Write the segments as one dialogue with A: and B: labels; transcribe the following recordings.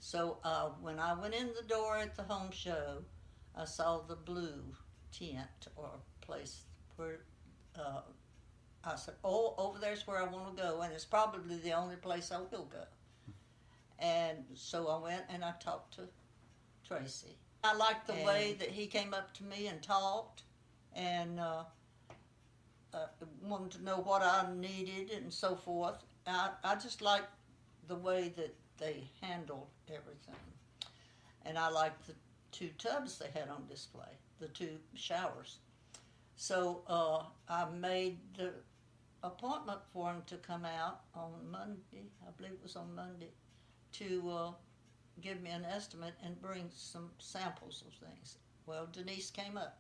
A: So when I went in the door at the home show, I saw the blue tent or place where uh, I said, "Oh, over there's where I want to go, and it's probably the only place I will go." And so I went and I talked to Tracy. I liked the way that he came up to me and talked, and wanted to know what I needed and so forth. I just liked the way that they handled everything. And I liked the two tubs they had on display, the two showers. So I made the appointment for him to come out on Monday, I believe it was on Monday, to give me an estimate and bring some samples of things. Well, Denise came up.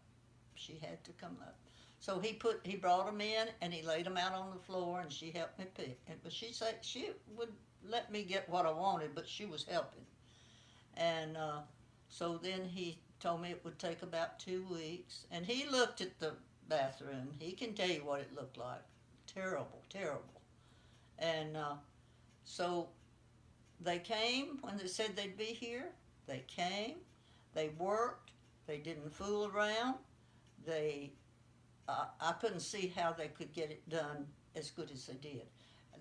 A: She had to come up. So he brought them in and he laid them out on the floor and she helped me pick. But she said she would let me get what I wanted, but she was helping. And so then he told me it would take about 2 weeks. And he looked at the bathroom. He can tell you what it looked like. Terrible, terrible. And so they came when they said they'd be here. They came. They worked. They didn't fool around. They, I couldn't see how they could get it done as good as they did.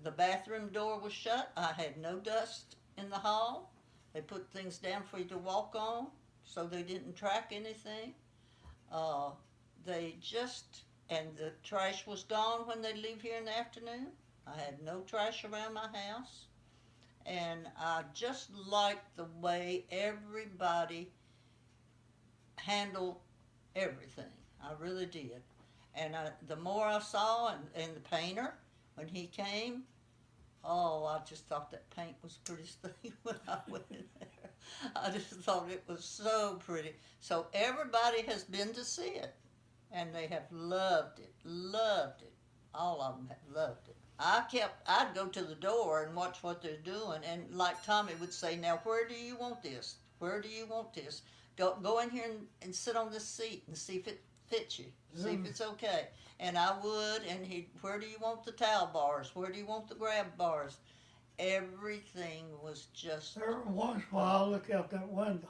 A: The bathroom door was shut. I had no dust in the hall. They put things down for you to walk on, so they didn't track anything. Uh, they just, and the trash was gone when they leave here in the afternoon. I had no trash around my house. And I just liked the way everybody handled everything. I really did. And the more I saw, and the painter, when he came, oh, I just thought that paint was the prettiest thing when I went in there. I just thought it was so pretty. So everybody has been to see it, and they have loved it, loved it. All of them have loved it. I'd go to the door and watch what they're doing, and like Tommy would say, now where do you want this? Where do you want this? Go in here and sit on this seat and see if it fits you. See if it's okay. And I would, and where do you want the towel bars? Where do you want the grab bars? Everything was just.
B: Every once in a while, I look out that window,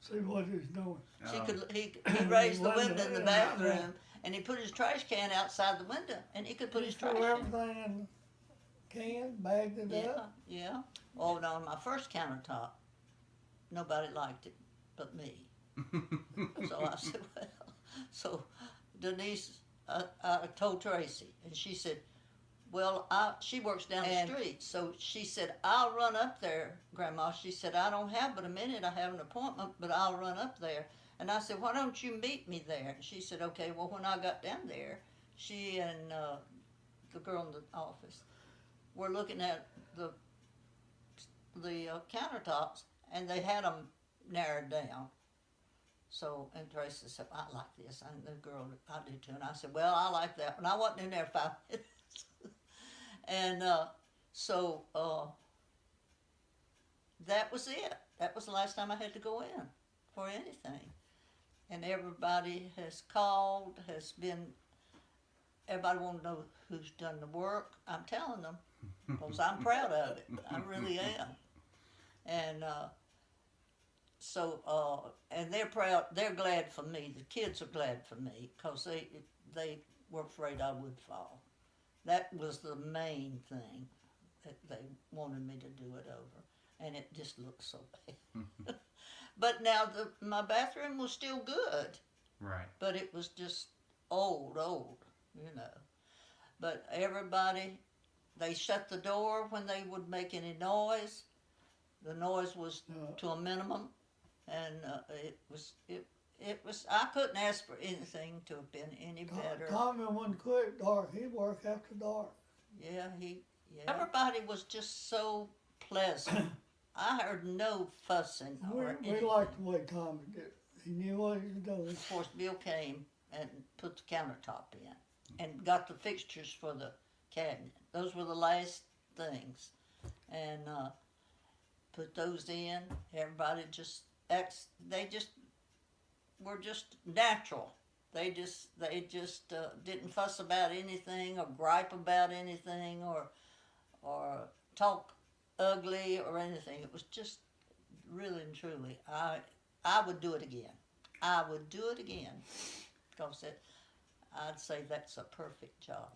B: see what he's doing.
A: He raised the window in the bathroom, and he put his trash can outside the window, and he could put his trash
B: threw
A: in.
B: everything in can, bagged it up.
A: Yeah. Oh, no, on my first countertop, nobody liked it but me. So I said, well, so Denise, I told Tracy, and she said, well, she works down the street, so she said, I'll run up there, Grandma. She said, I don't have but a minute. I have an appointment, but I'll run up there. And I said, why don't you meet me there? And she said, okay. Well, when I got down there, she and the girl in the office were looking at the countertops, and they had them narrowed down. So, and Tracy said, I like this. And the girl, I do too. And I said, well, I like that. And I wasn't in there 5 minutes. And so that was it. That was the last time I had to go in for anything. And everybody has called, everybody wanted to know who's done the work. I'm telling them, because I'm proud of it. I really am. And and they're proud, they're glad for me. The kids are glad for me, because they were afraid I would fall. That was the main thing, that they wanted me to do it over. And it just looked so bad. But now my bathroom was still good.
C: Right.
A: But it was just old, you know. But everybody, they shut the door when they would make any noise. The noise was to a minimum. And it was, I couldn't ask for anything to have been any better.
B: Tommy wouldn't quit dark. He'd work after dark.
A: Yeah, everybody was just so pleasant. I heard no fussing or anything.
B: We liked the way Tommy did it. He knew what he was doing.
A: Of course, Bill came and put the countertop in and got the fixtures for the cabinet. Those were the last things. And put those in. Everybody they just were just natural. They just didn't fuss about anything or gripe about anything or talk ugly or anything. It was just really and truly. I would do it again. I would do it again because I'd say that's a perfect job.